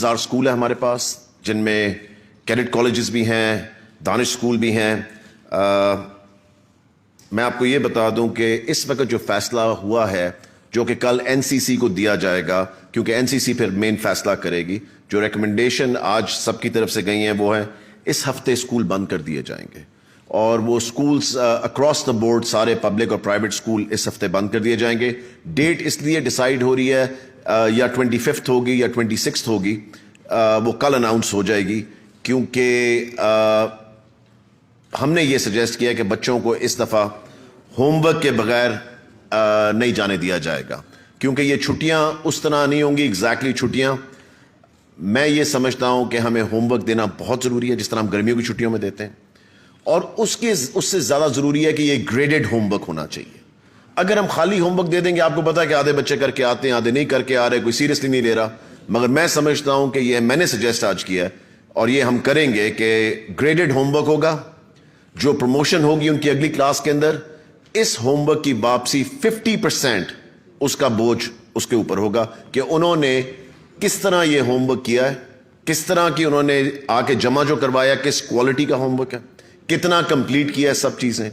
Star school ہے ہمارے پاس، جن میں کیڈٹ کالجز بھی ہیں، دانش اسکول بھی ہیں۔ میں آپ کو یہ بتا دوں کہ اس وقت جو فیصلہ ہوا ہے، جو کہ کل این سی سی کو دیا جائے گا، کیونکہ این سی سی پھر مین فیصلہ کرے گی، جو ریکمنڈیشن آج سب کی طرف سے گئی ہیں وہ ہے اس ہفتے اسکول بند کر دیے جائیں گے، اور وہ اسکولز اکراس دا بورڈ سارے پبلک اور پرائیویٹ اسکول اس ہفتے بند کر دیے جائیں گے۔ ڈیٹ اس لیے ڈیسائیڈ ہو رہی ہے یا 25 ہوگی یا 26 ہوگی، وہ کل اناؤنس ہو جائے گی، کیونکہ ہم نے یہ سجیسٹ کیا کہ بچوں کو اس دفعہ ہوم ورک کے بغیر نہیں جانے دیا جائے گا، کیونکہ یہ چھٹیاں اس طرح نہیں ہوں گی ایگزیکٹلی چھٹیاں۔ میں یہ سمجھتا ہوں کہ ہمیں ہوم ورک دینا بہت ضروری ہے، جس طرح ہم گرمیوں کی چھٹیوں میں دیتے ہیں، اور اس سے زیادہ ضروری ہے کہ یہ گریڈڈ ہوم ورک ہونا چاہیے۔ اگر ہم خالی ہوم ورک دے دیں گے، آپ کو پتا ہے کہ آدھے بچے کر کے آتے ہیں، آدھے نہیں کر کے آ رہے، کوئی سیریسلی نہیں لے رہا، مگر میں سمجھتا ہوں کہ یہ میں نے سجیسٹ آج کیا ہے اور یہ ہم کریں گے کہ گریڈڈ ہوم ورک ہوگا، جو پروموشن ہوگی ان کی اگلی کلاس کے اندر، اس ہوم ورک کی واپسی 50% اس کا بوجھ اس کے اوپر ہوگا کہ انہوں نے کس طرح یہ ہوم ورک کیا ہے، کس طرح کی انہوں نے آ کے جمع جو کروایا، کس کوالٹی کا ہوم ورک ہے، کتنا کمپلیٹ کیا ہے، سب چیزیں۔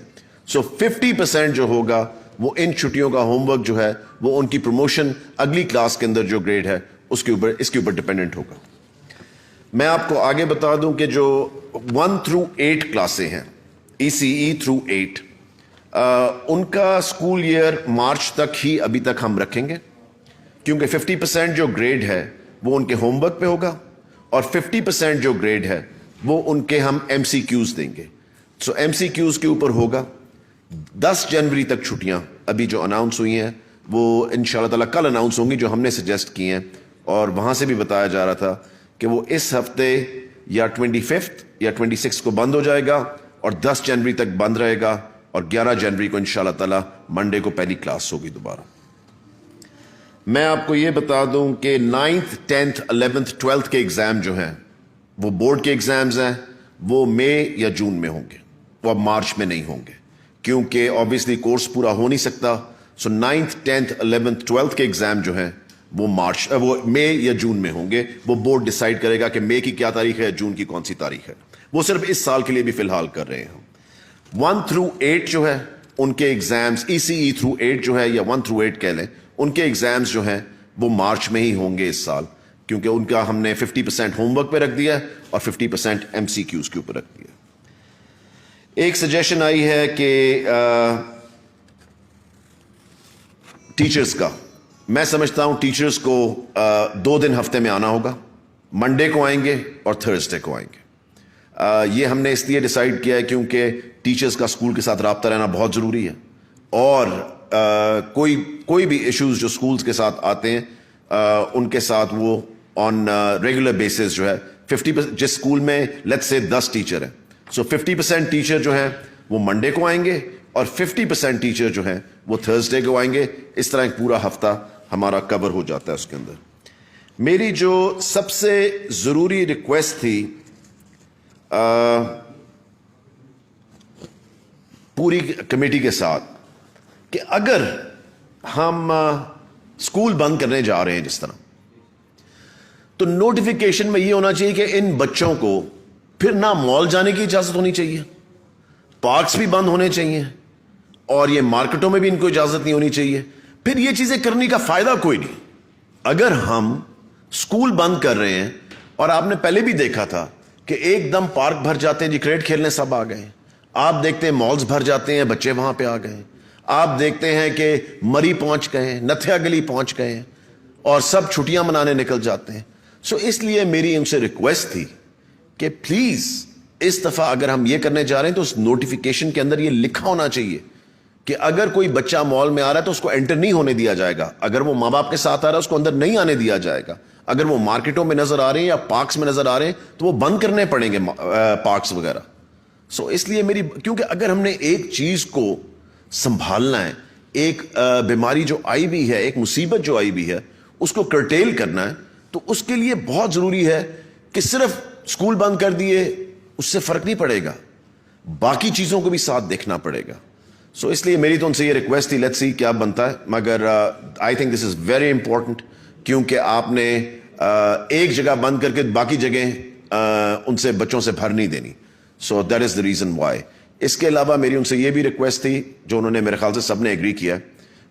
سو 50% جو ہوگا وہ ان چھٹیوں کا ہوم ورک جو ہے وہ ان کی پروموشن اگلی کلاس کے اندر جو گریڈ ہے اس کے اوپر ڈپینڈنٹ ہوگا۔ میں آپ کو آگے بتا دوں کہ جو 1 through 8 کلاسیں ہیں، ECE through 8، ان کا اسکول ایئر مارچ تک ہی ابھی تک ہم رکھیں گے، کیونکہ 50% جو گریڈ ہے وہ ان کے ہوم ورک پہ ہوگا، اور 50% جو گریڈ ہے وہ ان کے ہم MCQs دیں گے۔ سو MCQs کے اوپر ہوگا۔ 10 جنوری تک چھٹیاں ابھی جو اناؤنس ہوئی ہیں وہ انشاءاللہ تعالیٰ کل اناؤنس ہوں گی، جو ہم نے سجیسٹ کی ہیں، اور وہاں سے بھی بتایا جا رہا تھا کہ وہ اس ہفتے یا 25 یا 26 کو بند ہو جائے گا، اور 10 جنوری تک بند رہے گا، اور 11 جنوری کو انشاءاللہ تعالیٰ منڈے کو پہلی کلاس ہوگی دوبارہ۔ میں آپ کو یہ بتا دوں کہ 9th 10th 11th 12th کے ایگزام جو ہیں وہ بورڈ کے ایگزامز ہیں، وہ مئی یا جون میں ہوں گے، وہ اب مارچ میں نہیں ہوں گے، کیونکہ آبویسلی کورس پورا ہو نہیں سکتا۔ سو 9th 10th 11th 12th کے ایگزام جو ہیں وہ مئی یا جون میں ہوں گے۔ وہ بورڈ ڈیسائیڈ کرے گا کہ مئی کی کیا تاریخ ہے، جون کی کون سی تاریخ ہے، وہ صرف اس سال کے لیے بھی فی الحال کر رہے ہیں۔ 1 through 8 جو ہے ان کے ایگزامز، ECE through 8 جو ہے یا 1 through 8 کہہ لیں، ان کے ایگزامز جو ہیں وہ مارچ میں ہی ہوں گے اس سال، کیونکہ ان کا ہم نے 50% ہوم ورک پہ رکھ دیا ہے اور 50% MCQs کے اوپر رکھ دیا۔ ایک سجیشن آئی ہے کہ ٹیچرز کا، میں سمجھتا ہوں ٹیچرز کو 2 دن ہفتے میں آنا ہوگا، منڈے کو آئیں گے اور تھرسڈے کو آئیں گے۔ یہ ہم نے اس لیے ڈیسائیڈ کیا ہے کیونکہ ٹیچرز کا اسکول کے ساتھ رابطہ رہنا بہت ضروری ہے، اور کوئی بھی ایشوز جو اسکولز کے ساتھ آتے ہیں ان کے ساتھ وہ آن ریگولر بیسس جو ہے 50%، جس اسکول میں لیٹس سے 10 ٹیچر ہیں، سو 50% ٹیچر جو ہیں وہ منڈے کو آئیں گے، اور 50% ٹیچر جو ہیں وہ تھرسڈے کو آئیں گے۔ اس طرح ایک پورا ہفتہ ہمارا کور ہو جاتا ہے اس کے اندر۔ میری جو سب سے ضروری ریکویسٹ تھی پوری کمیٹی کے ساتھ، کہ اگر ہم اسکول بند کرنے جا رہے ہیں جس طرح، تو نوٹیفیکیشن میں یہ ہونا چاہیے کہ ان بچوں کو پھر نہ مال جانے کی اجازت ہونی چاہیے، پارکس بھی بند ہونے چاہیے، اور یہ مارکیٹوں میں بھی ان کو اجازت نہیں ہونی چاہیے۔ پھر یہ چیزیں کرنے کا فائدہ کوئی نہیں۔ اگر ہم اسکول بند کر رہے ہیں، اور آپ نے پہلے بھی دیکھا تھا کہ ایک دم پارک بھر جاتے ہیں، جی کرکٹ کھیلنے سب آ گئے ہیں، آپ دیکھتے ہیں مالز بھر جاتے ہیں، بچے وہاں پہ آ گئے ہیں، آپ دیکھتے ہیں کہ مری پہنچ گئے ہیں، نتھیا گلی پہنچ گئے ہیں، اور سب چھٹیاں منانے نکل جاتے ہیں۔ سو اس لیے میری ان سے ریکویسٹ تھی کہ پلیز اس دفعہ اگر ہم یہ کرنے جا رہے ہیں تو اس نوٹیفیکیشن کے اندر یہ لکھا ہونا چاہیے کہ اگر کوئی بچہ مال میں آ رہا ہے تو اس کو انٹر نہیں ہونے دیا جائے گا، اگر وہ ماں باپ کے ساتھ آ رہا ہے اس کو اندر نہیں آنے دیا جائے گا، اگر وہ مارکیٹوں میں نظر آ رہے ہیں یا پارکس میں نظر آ رہے ہیں تو وہ بند کرنے پڑیں گے پارکس وغیرہ۔ سو اس لیے کیونکہ اگر ہم نے ایک چیز کو سنبھالنا ہے، ایک بیماری جو آئی بھی ہے، ایک مصیبت جو آئی بھی ہے، اس کو کرٹیل کرنا ہے، تو اس کے لیے بہت ضروری ہے کہ صرف اسکول بند کر دیے اس سے فرق نہیں پڑے گا، باقی چیزوں کو بھی ساتھ دیکھنا پڑے گا۔ سو اس لیے میری تو ان سے یہ ریکویسٹ تھی، لیٹس سی کیا بنتا ہے، مگر I think this is very important, کیونکہ آپ نے ایک جگہ بند کر کے باقی جگہیں ان سے بچوں سے بھر نہیں دینی. So that is the reason why. اس کے علاوہ میری ان سے یہ بھی ریکویسٹ تھی جو انہوں نے میرے خیال سے سب نے ایگری کیا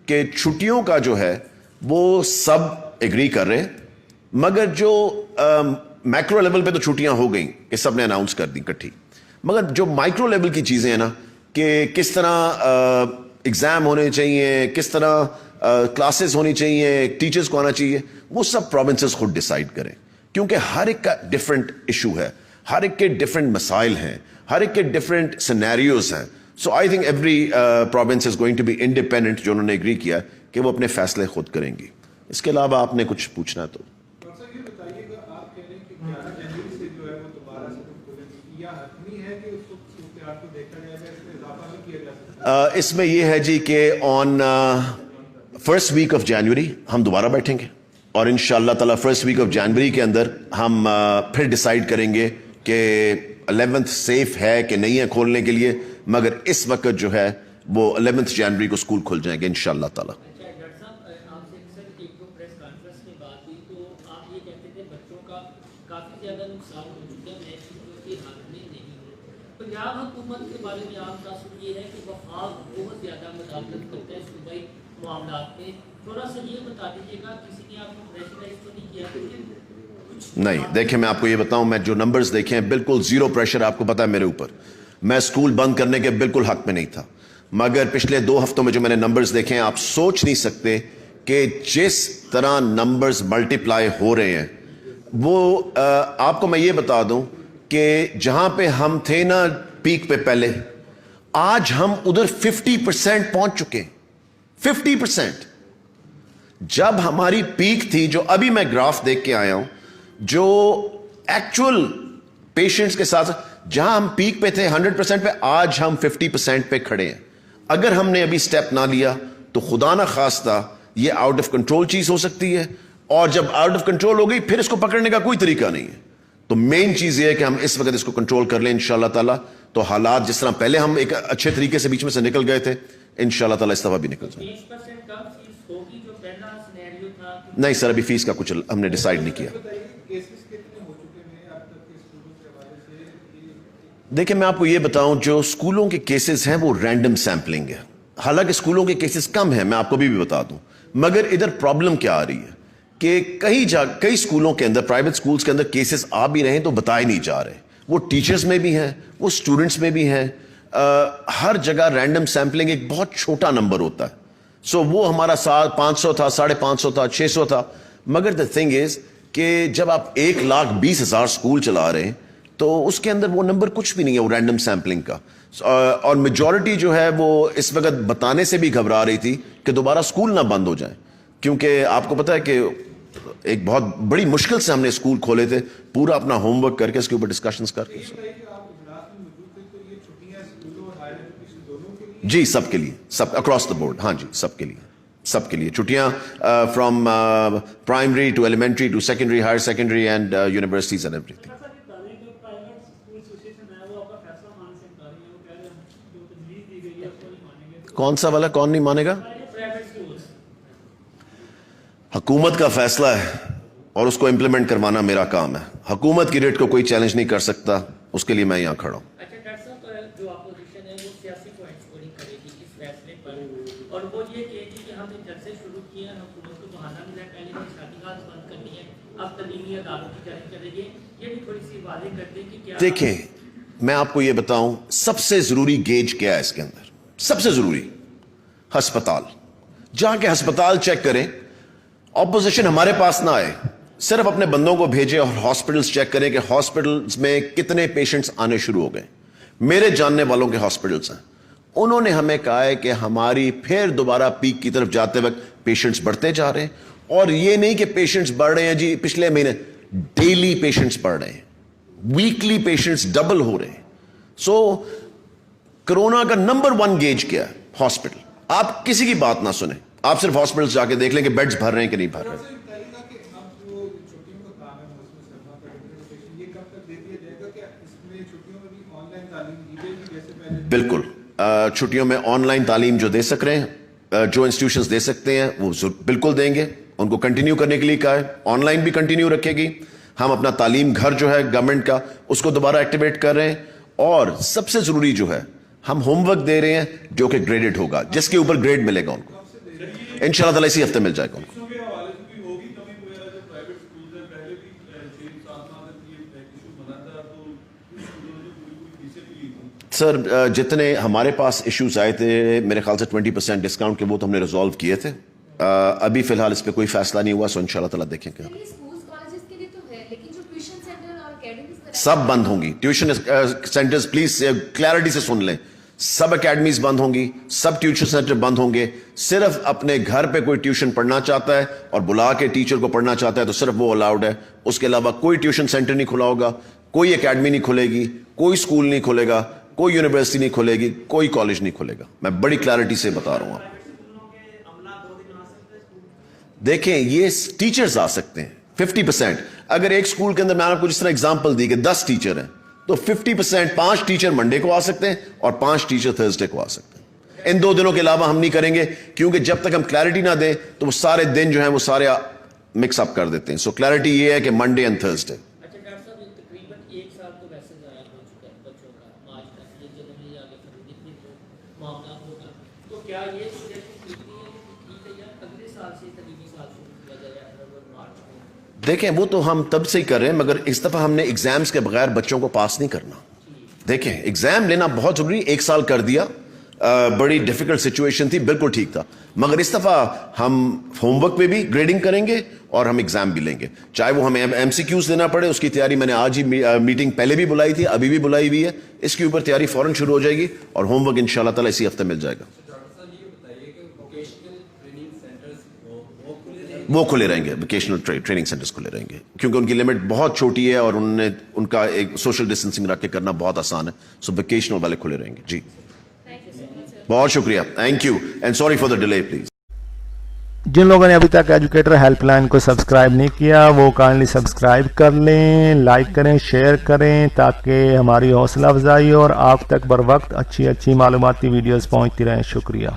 کہ چھٹیوں کا جو ہے وہ سب ایگری کر رہے ہیں, مگر جو میکرو لیول پہ تو چھٹیاں ہو گئیں کہ سب نے اناؤنس کر دی کٹھی, مگر جو مائکرو لیول کی چیزیں ہیں نا کہ کس طرح ایگزام ہونے چاہیے, کس طرح کلاسز ہونی چاہیے, ٹیچرز کو آنا چاہیے, وہ سب پروونسز خود ڈیسائیڈ کریں, کیونکہ ہر ایک کا ڈفرینٹ ایشو ہے, ہر ایک کے ڈفرینٹ مسائل ہیں, ہر ایک کے ڈفرینٹ سینیریوز ہیں. So I think every province is going to be independent, جو انہوں نے ایگری کیا کہ وہ اپنے فیصلے خود کریں گی. اس کے علاوہ آپ نے کچھ پوچھنا تو اس میں یہ ہے جی کہ on first week of January ہم دوبارہ بیٹھیں گے اور ان شاء اللہ تعالیٰ فرسٹ ویک آف جنوری کے اندر ہم پھر ڈیسائیڈ کریں گے کہ 11th سیف ہے کہ نہیں ہے کھولنے کے لیے, مگر اس وقت جو ہے وہ 11th جنوری کو اسکول کھل جائیں گے ان شاء اللہ تعالیٰ. حکومت کے بارے میں عام تاثر یہ ہے کہ وفاق بہت زیادہ مداخلت کرتا ہے صوبائی معاملات میں. تھوڑا سا یہ بتا دیجیے گا کسی نے آپ کو پریشرائز تو نہیں کیا؟ نہیں, دیکھیں میں آپ کو یہ بتاؤں, میں جو نمبرز دیکھے ہیں بالکل زیرو پریشر آپ کو پتا ہے میرے اوپر. میں اسکول بند کرنے کے بالکل حق میں نہیں تھا, مگر پچھلے 2 ہفتوں میں جو میں نے نمبرز دیکھے ہیں آپ سوچ نہیں سکتے کہ جس طرح نمبرز ملٹیپلائی ہو رہے ہیں وہ آپ کو میں یہ بتا دوں کہ جہاں پہ ہم تھے نا پیک پہ پہلے, آج ہم ادھر 50% پہنچ چکے. 50% جب ہماری پیک تھی, جو ابھی میں گراف دیکھ کے آیا ہوں, جو ایکچوئل پیشنٹس کے ساتھ جہاں ہم پیک پہ تھے 100% پہ, آج ہم 50% پہ کھڑے ہیں. اگر ہم نے ابھی سٹیپ نہ لیا تو خدا نہ خواستہ یہ آؤٹ آف کنٹرول چیز ہو سکتی ہے, اور جب آؤٹ آف کنٹرول ہو گئی پھر اس کو پکڑنے کا کوئی طریقہ نہیں ہے. تو مین چیز یہ ہے کہ ہم اس وقت اس کو کنٹرول کر لیں انشاءاللہ تعالیٰ, تو حالات جس طرح پہلے ہم ایک اچھے طریقے سے بیچ میں سے نکل گئے تھے انشاءاللہ تعالیٰ اس دفعہ بھی نکل جائیں. نہیں سر, ابھی فیس کا کچھ ہم نے ڈیسائیڈ نہیں کیا. دیکھیں میں آپ کو یہ بتاؤں, جو اسکولوں کے کیسز ہیں وہ رینڈم سیمپلنگ ہے. حالانکہ اسکولوں کے کیسز کم ہیں, میں آپ کو بھی بتا دوں, مگر ادھر پرابلم کیا آ رہی ہے کہ کئی اسکولوں کے اندر, پرائیویٹ اسکولز کے اندر کیسز آ بھی رہے ہیں تو بتائے نہیں جا رہے. وہ ٹیچرز میں بھی ہیں, وہ اسٹوڈنٹس میں بھی ہیں, ہر جگہ رینڈم سیمپلنگ ایک بہت چھوٹا نمبر ہوتا ہے. سو وہ ہمارا 500 تھا, 550 تھا, 600 تھا, مگر دا تھنگ از کہ جب آپ 1,20,000 اسکول چلا رہے ہیں تو اس کے اندر وہ نمبر کچھ بھی نہیں ہے, وہ رینڈم سیمپلنگ کا. اور میجورٹی جو ہے وہ اس وقت بتانے سے بھی گھبرا رہی تھی کہ دوبارہ اسکول نہ بند ہو جائیں, کیونکہ آپ کو پتا ہے کہ ایک بہت بڑی مشکل سے ہم نے اسکول کھولے تھے, پورا اپنا ہوم ورک کر کے اس کے اوپر ڈسکشنز کر کے. جی سب کے لیے, سب اکراس دا بورڈ, ہاں جی سب کے لیے, سب کے لیے چھٹیاں, from primary to elementary to secondary, higher secondary and universities and everything. کون سا والا, کون نہیں مانے گا؟ حکومت کا فیصلہ ہے اور اس کو امپلیمنٹ کروانا میرا کام ہے. حکومت کی ریٹ کو کوئی چیلنج نہیں کر سکتا, اس کے لیے میں یہاں کھڑا ہوں. اچھا ڈاکٹر صاحب, جو اپوزیشن ہے وہ سیاسی پوائنٹ اسکورنگ کرے گی اس فیصلے پر, اور وہ یہ کہے گی کہ ہم نے جلسے شروع کیے ہیں, حکومت کو بہانہ ملا ہے, پہلے ہم شادیات بند کرنی ہے, اب تعلیمی اداروں کی جانچ کرے گی. یہ بھی تھوڑی سی واضح کر دیں کہ کیا. دیکھیں میں آپ کو یہ بتاؤں, سب سے ضروری گیج کیا ہے اس کے اندر, سب سے ضروری ہسپتال. جہاں کے ہسپتال چیک کریں, اپوزیشن ہمارے پاس نہ آئے, صرف اپنے بندوں کو بھیجے اور ہاسپٹلز چیک کریں کہ ہاسپٹلز میں کتنے پیشنٹس آنے شروع ہو گئے. میرے جاننے والوں کے ہاسپٹلز ہیں, انہوں نے ہمیں کہا ہے کہ ہماری پھر دوبارہ پیک کی طرف جاتے وقت پیشنٹس بڑھتے جا رہے ہیں, اور یہ نہیں کہ پیشنٹس بڑھ رہے ہیں جی پچھلے مہینے, ڈیلی پیشنٹس بڑھ رہے ہیں, ویکلی پیشنٹس ڈبل ہو رہے ہیں. سو کرونا کا نمبر 1 گیج کیا ہے ہاسپٹل. آپ کسی کی بات نہ سنیں, آپ صرف ہاسپٹل جا کے دیکھ لیں کہ بیڈز بھر رہے ہیں کہ نہیں بھر رہے. بالکل, چھٹیوں میں آن لائن تعلیم جو دے سک رہے ہیں, جو انسٹیٹیوشنز دے سکتے ہیں وہ بالکل دیں گے, ان کو کنٹینیو کرنے کے لیے کہا ہے, آن لائن بھی کنٹینیو رکھے گی. ہم اپنا تعلیم گھر جو ہے گورنمنٹ کا اس کو دوبارہ ایکٹیویٹ کر رہے ہیں, اور سب سے ضروری جو ہے ہم ہوم ورک دے رہے ہیں جو کہ گریڈڈ ہوگا, جس کے اوپر گریڈ ملے گا ان کو, انشاءاللہ تعالیٰ اسی ہفتے مل جائے گا ان کو. سر جتنے ہمارے پاس ایشوز آئے تھے میرے خیال سے 20% ڈسکاؤنٹ کے وہ تو ہم نے ریزالو کیے تھے. ابھی فی الحال اس پہ کوئی فیصلہ نہیں ہوا, سو انشاءاللہ تعالیٰ دیکھیں گے. سب بند ہوں گی ٹیوشن سینٹرز, پلیز کلیئرٹی سے سن لیں, سب اکیڈمیز بند ہوں گی, سب ٹیوشن سینٹر بند ہوں گے. صرف اپنے گھر پہ کوئی ٹیوشن پڑھنا چاہتا ہے اور بلا کے ٹیچر کو پڑھنا چاہتا ہے تو صرف وہ الاؤڈ ہے. اس کے علاوہ کوئی ٹیوشن سینٹر نہیں کھلا ہوگا, کوئی اکیڈمی نہیں کھلے گی, کوئی اسکول نہیں کھلے گا, کوئی یونیورسٹی نہیں کھلے گی, کوئی کالج نہیں کھلے گا. میں بڑی کلیئرٹی سے بتا رہا ہوں آپ. دیکھیں یہ ٹیچرز آ سکتے ہیں 50%. اگر ایک اسکول کے اندر میں آپ کو جس طرح اگزامپل دی کہ 10 ٹیچر ہیں تو 50%, 5 ٹیچر منڈے کو آ سکتے ہیں اور 5 ٹیچر تھرسڈے کو آ سکتے ہیں. ان 2 دنوں کے علاوہ ہم نہیں کریں گے, کیونکہ جب تک ہم کلیئرٹی نہ دیں تو وہ سارے دن جو ہیں وہ سارے مکس اپ کر دیتے ہیں. سو کلیئرٹی یہ ہے کہ منڈے اینڈ تھرسڈے. اچھا ڈاکٹر صاحب, تقریباً 1 سال تو ویسے ضائع ہو چکا ہے بچوں کا, آج تک یہ جنرلی آگے خریدنے کے معاملہ ہوگا, تو کیا یہ سجیشن ٹھیک نہیں ہے کہ ٹھیک ہے یا اگلے سال سے تعلیمی سال شروع کیا جائے مارچ میں؟ دیکھیں وہ تو ہم تب سے ہی کر رہے ہیں, مگر اس دفعہ ہم نے ایگزامز کے بغیر بچوں کو پاس نہیں کرنا. دیکھیں ایگزام لینا بہت ضروری, 1 سال کر دیا, بڑی ڈیفیکلٹ سچویشن تھی, بالکل ٹھیک تھا, مگر اس دفعہ ہم ہوم ورک پہ بھی گریڈنگ کریں گے اور ہم ایگزام بھی لیں گے, چاہے وہ ہمیں ایم سی کیوز دینا پڑے. اس کی تیاری میں نے آج ہی میٹنگ پہلے بھی بلائی تھی, ابھی بھی بلائی ہوئی ہے, اس کے اوپر تیاری فوراً شروع ہو جائے گی اور ہوم ورک انشاءاللہ تعالیٰ اسی ہفتے مل جائے گا. وہ کھلے رہیں گے, ووکیشنل ٹریننگ سینٹرز کھلے رہیں گے, کیونکہ ان کی لمٹ بہت چھوٹی ہے اور ان کا ایک سوشل ڈسٹینسنگ رکھ کے کرنا بہت آسان ہے. سو ووکیشنل والے کھلے رہیں گے. جی بہت شکریہ, thank you and sorry for the delay. Please جن لوگوں نے ابھی تک ایجوکیٹر ہیلپ لائن کو سبسکرائب نہیں کیا وہ کائنڈلی سبسکرائب کر لیں, لائک کریں, شیئر کریں, تاکہ ہماری حوصلہ افزائی اور آپ تک بر وقت اچھی معلوماتی ویڈیوز پہنچتی رہیں. شکریہ.